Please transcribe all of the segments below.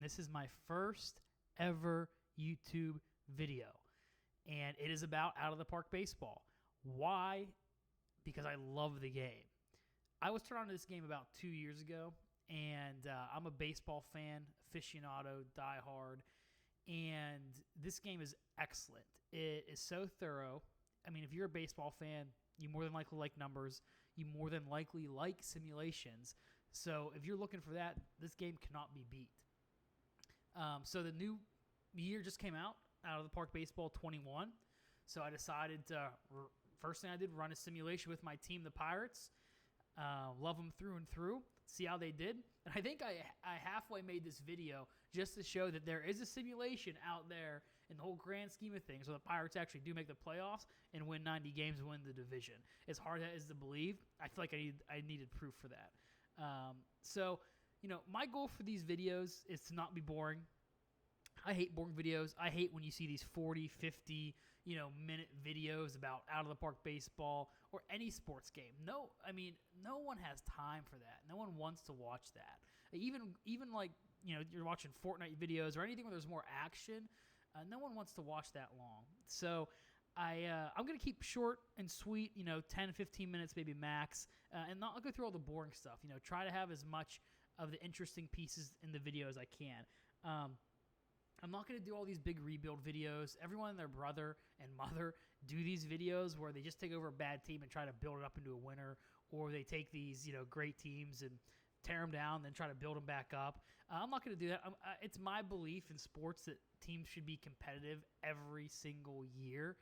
This is my first ever YouTube video, and it is about Out of the Park Baseball. Why? Because I love the game. I was turned on to this game about 2 years ago, and I'm a baseball fan, aficionado, diehard, and this game is excellent. It is so thorough. I mean, if you're a baseball fan, you more than likely like numbers. You more than likely like simulations. So if you're looking for that, this game cannot be beat. So the new year just came out of the Park Baseball 21. So I decided to, first thing I did, run a simulation with my team, the Pirates. Love them through and through. See how they did. And I think I halfway made this video just to show that there is a simulation out there in the whole grand scheme of things. So the Pirates actually do make the playoffs and win 90 games and win the division. As hard as it is to believe, I feel like I needed proof for that. So, my goal for these videos is to not be boring. I hate boring videos. I hate when you see these 40, 50, minute videos about out of the park baseball or any sports game. No one has time for that. No one wants to watch that. Even like, you're watching Fortnite videos or anything where there's more action. No one wants to watch that long. So I'm going to keep short and sweet, 10, 15 minutes, maybe max, and not go through all the boring stuff. Try to have as much of the interesting pieces in the video as I can. I'm not going to do all these big rebuild videos. Everyone and their brother and mother do these videos where they just take over a bad team and try to build it up into a winner, or they take these, great teams and tear them down, then try to build them back up. I'm not going to do that. It's my belief in sports that teams should be competitive every single year.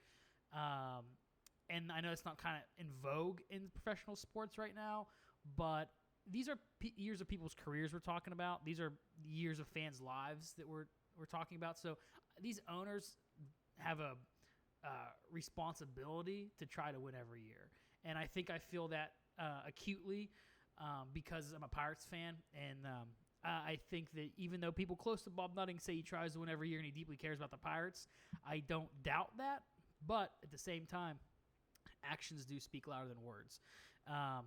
And I know it's not kind of in vogue in professional sports right now, but these are years of people's careers we're talking about. These are years of fans' lives that we're talking about. So these owners have a responsibility to try to win every year. And I think I feel that acutely because I'm a Pirates fan. And I think that even though people close to Bob Nutting say he tries to win every year and he deeply cares about the Pirates, I don't doubt that. But at the same time, actions do speak louder than words.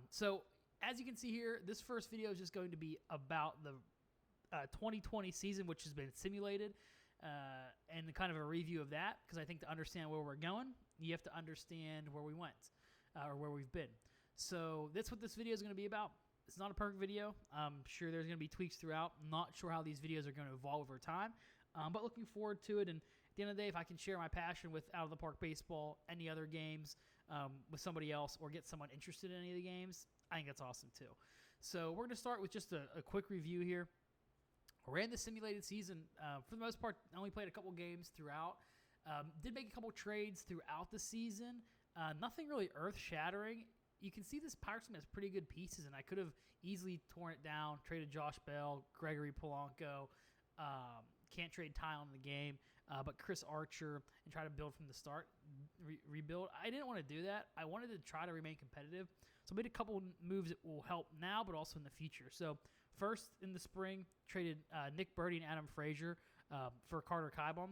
So as you can see here, this first video is just going to be about the 2020 season, which has been simulated, and kind of a review of that, because I think to understand where we're going, you have to understand where we went or where we've been. So that's what this video is going to be about. It's not a perfect video. I'm sure there's going to be tweaks throughout. I'm not sure how these videos are going to evolve over time, but looking forward to it. And at the end of the day, if I can share my passion with Out of the Park Baseball, any other games with somebody else, or get someone interested in any of the games, I think that's awesome too. So we're going to start with just a quick review here. Ran the simulated season. For the most part, I only played a couple games throughout. Did make a couple trades throughout the season. Nothing really earth-shattering. You can see this Pirates team has pretty good pieces, and I could have easily torn it down, traded Josh Bell, Gregory Polanco, can't trade Tile in the game, but Chris Archer, and try to build from the start, rebuild. I didn't want to do that. I wanted to try to remain competitive. So I made a couple moves that will help now, but also in the future. So first, in the spring, traded Nick Birdie and Adam Frazier for Carter Kieboom,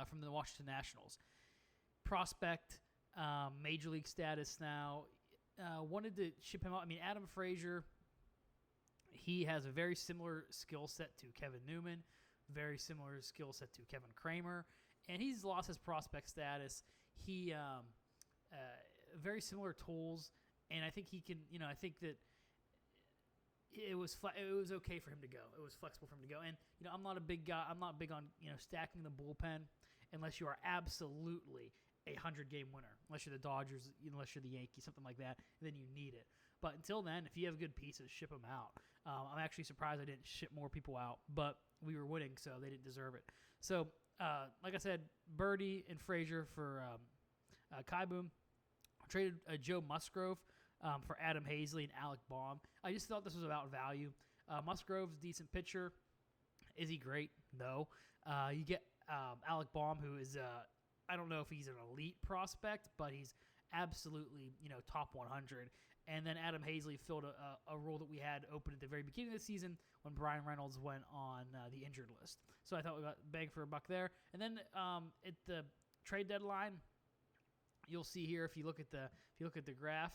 from the Washington Nationals. Prospect, major league status now. Wanted to ship him out. I mean, Adam Frazier, he has a very similar skill set to Kevin Newman, very similar skill set to Kevin Kramer, and he's lost his prospect status. He very similar tools, and I think he can. I think that it was okay for him to go. It was flexible for him to go, and I'm not a big guy. I'm not big on stacking the bullpen unless you are absolutely a 100-game winner, unless you're the Dodgers, unless you're the Yankees, something like that, then you need it. But until then, if you have good pieces, ship them out. I'm actually surprised I didn't ship more people out, but we were winning, so they didn't deserve it. So, like I said, Birdie and Frazier for Kieboom. Traded Joe Musgrove for Adam Hazley and Alec Baum. I just thought this was about value. Musgrove's a decent pitcher. Is he great? No. You get Alec Baum, who is I don't know if he's an elite prospect, but he's absolutely, top 100. And then Adam Hazley filled a role that we had open at the very beginning of the season when Brian Reynolds went on the injured list. So I thought we got bang for a buck there. And then at the trade deadline, you'll see here if you look at the graph,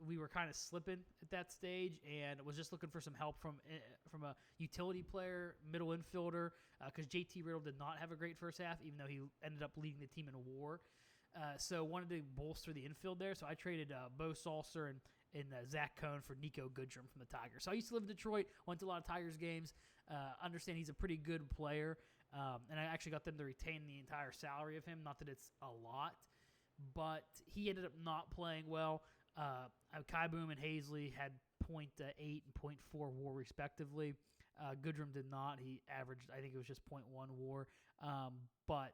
we were kind of slipping at that stage, and was just looking for some help from a utility player, middle infielder, because JT Riddle did not have a great first half, even though he ended up leading the team in WAR. So wanted to bolster the infield there. So I traded Bo Salser and Zach Cohn for Nico Goodrum from the Tigers. So I used to live in Detroit, went to a lot of Tigers games, understand he's a pretty good player, and I actually got them to retain the entire salary of him. Not that it's a lot, but he ended up not playing well. Kai Boom and Hazley had .8 and .4 WAR respectively. Goodrum did not. He averaged, I think it was just .1 WAR, but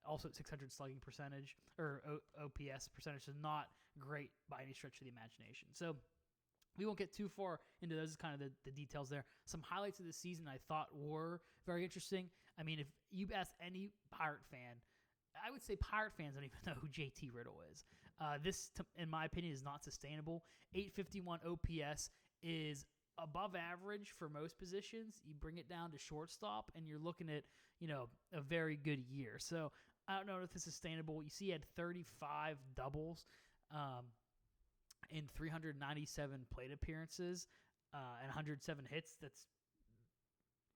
also at 600 slugging percentage, or OPS percentage, is not great by any stretch of the imagination. So we won't get too far into those, kind of the details there. Some highlights of the season I thought were very interesting. I mean, if you ask any Pirate fan, I would say Pirate fans don't even know who JT Riddle is. This, in my opinion, is not sustainable. 851 OPS is above average for most positions. You bring it down to shortstop, and you're looking at, a very good year. So I don't know if this is sustainable. You see he had 35 doubles in 397 plate appearances and 107 hits. That's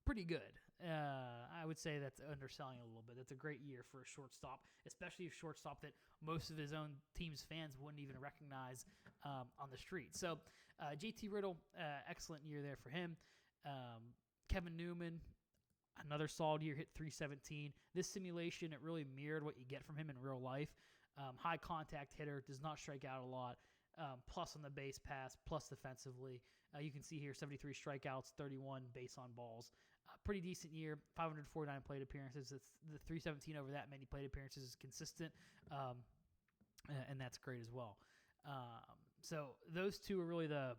pretty good. I would say that's underselling a little bit. That's a great year for a shortstop, especially a shortstop that most of his own team's fans wouldn't even recognize on the street. So JT Riddle, excellent year there for him. Kevin Newman, another solid year, hit 317. This simulation, it really mirrored what you get from him in real life. High contact hitter, does not strike out a lot. Plus on the base pass, plus defensively. You can see here 73 strikeouts, 31 base on balls. Pretty decent year, 549 plate appearances. It's the 317 over that many plate appearances is consistent, and that's great as well. So those two are really the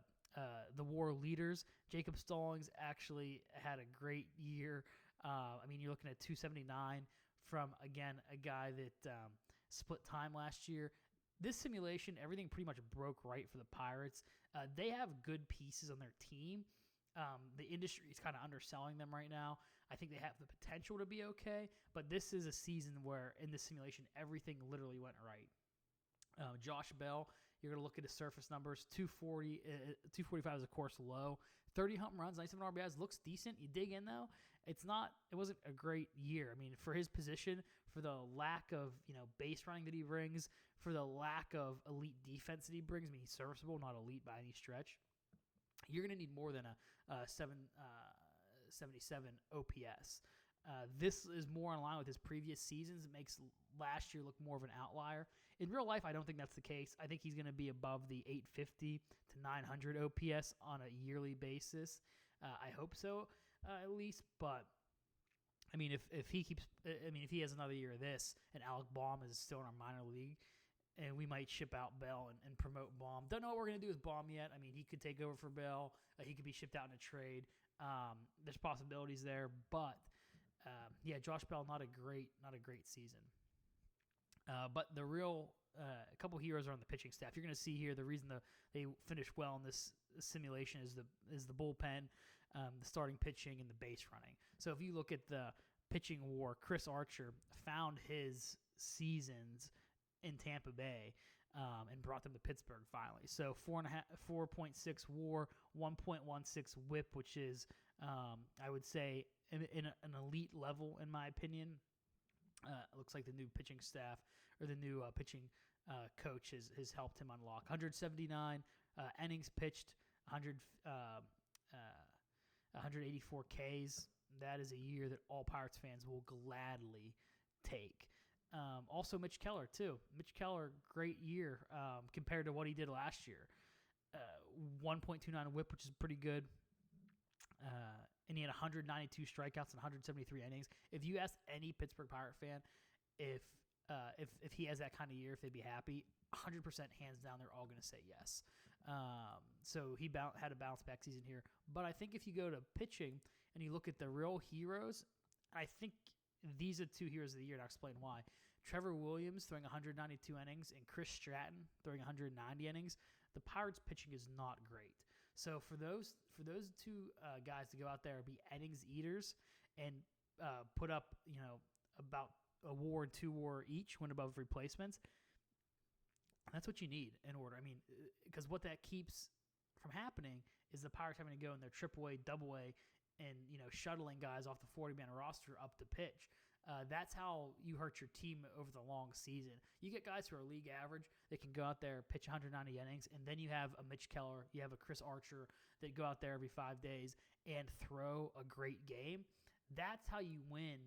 WAR leaders. Jacob Stallings actually had a great year. I mean, you're looking at 279 from, again, a guy that split time last year. This simulation, everything pretty much broke right for the Pirates. They have good pieces on their team. The industry is kind of underselling them right now. I think they have the potential to be okay, but this is a season where, in this simulation, everything literally went right. Josh Bell, you're going to look at his surface numbers, 245 is, of course, low. 30 home runs, 97 RBIs, looks decent. You dig in, though, it wasn't a great year. I mean, for his position, for the lack of, base running that he brings, for the lack of elite defense that he brings, I mean, he's serviceable, not elite by any stretch. You're going to need more than a 777 OPS. This is more in line with his previous seasons. It makes last year look more of an outlier. In real life, I don't think that's the case. I think he's going to be above the 850 to 900 OPS on a yearly basis. I hope so, at least. But I mean, if he has another year of this, and Alec Baum is still in our minor league, and we might ship out Bell and promote Baum. Don't know what we're going to do with Baum yet. I mean, he could take over for Bell. He could be shipped out in a trade. There's possibilities there, but Josh Bell, not a great season. But the real a couple heroes are on the pitching staff. You're going to see here the reason they finished well in this simulation is the bullpen, the starting pitching, and the base running. So if you look at the pitching WAR, Chris Archer found his seasons in Tampa Bay and brought them to Pittsburgh finally. So 4.6 WAR, 1.16 WHIP, which is I would say in an elite level in my opinion. It looks like the new pitching staff or the new pitching coach has helped him unlock 179 innings pitched, 184 Ks. That is a year that all Pirates fans will gladly take. Also, Mitch Keller, too. Mitch Keller, great year compared to what he did last year. 1.29 whip, which is pretty good. And he had 192 strikeouts and 173 innings. If you ask any Pittsburgh Pirate fan if he has that kind of year, if they'd be happy, 100% hands down, they're all going to say yes. So he had a bounce back season here. But I think if you go to pitching and you look at the real heroes, I think these are two heroes of the year, and I'll explain why. Trevor Williams throwing 192 innings and Chris Stratton throwing 190 innings. The Pirates' pitching is not great. So for those two guys to go out there and be innings eaters and put up, about a WAR and 2 WAR each, win above replacements, That's what you need in order. I mean, because what that keeps from happening is the Pirates having to go in their AAA, AA, and shuttling guys off the 40-man roster up to pitch. That's how you hurt your team over the long season. You get guys who are league average that can go out there, pitch 190 innings, and then you have a Mitch Keller, you have a Chris Archer that go out there every 5 days and throw a great game. That's how you win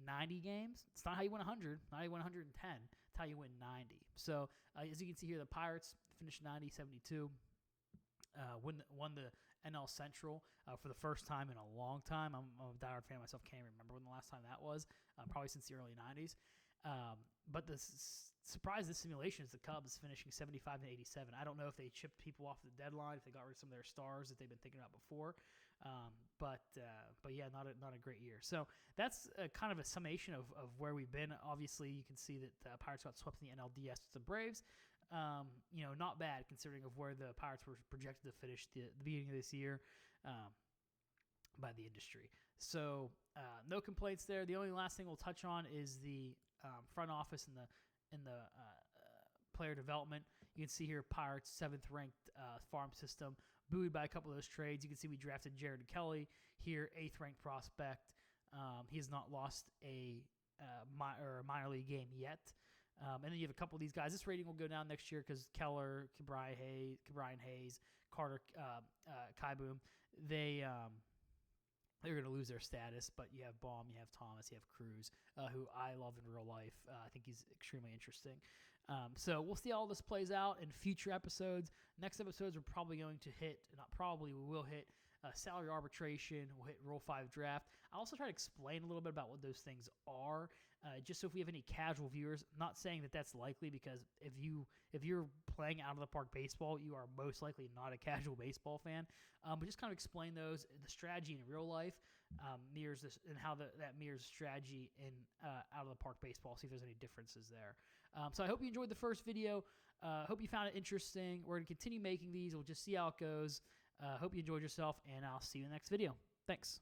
90 games. It's not how you win 100, not how you win 110. It's how you win 90. So as you can see here, the Pirates finished 90-72. Won the NL Central for the first time in a long time. I'm a diehard fan myself. Can't even remember when the last time that was. Probably since the early 90s. But the surprise of this simulation is the Cubs finishing 75-87. I don't know if they chipped people off the deadline, if they got rid of some of their stars that they've been thinking about before. But yeah, not a great year. So that's kind of a summation of where we've been. Obviously, you can see that the Pirates got swept in the NLDS with the Braves. Not bad considering of where the Pirates were projected to finish the beginning of this year by the industry. So no complaints there. The only last thing we'll touch on is the front office and the player development. You can see here Pirates 7th ranked farm system, buoyed by a couple of those trades. You can see we drafted Jared Kelly here, 8th ranked prospect. He has not lost a minor league game yet. And then you have a couple of these guys. This rating will go down next year because Keller, Brian Hayes, Carter, Kaiboom, they're going to lose their status. But you have Baum, you have Thomas, you have Cruz, who I love in real life. I think he's extremely interesting. So we'll see how all this plays out in future episodes. Next episodes, we're probably going to hit, not probably, we will hit salary arbitration. We'll hit Rule 5 draft. I'll also try to explain a little bit about what those things are, just so if we have any casual viewers. Not saying that that's likely, because if you're playing out of the park baseball, you are most likely not a casual baseball fan. But just kind of explain those, the strategy in real life mirrors this, and how that mirrors strategy in out of the park baseball. See if there's any differences there. So I hope you enjoyed the first video. Hope you found it interesting. We're going to continue making these. We'll just see how it goes. Hope you enjoyed yourself, and I'll see you in the next video. Thanks.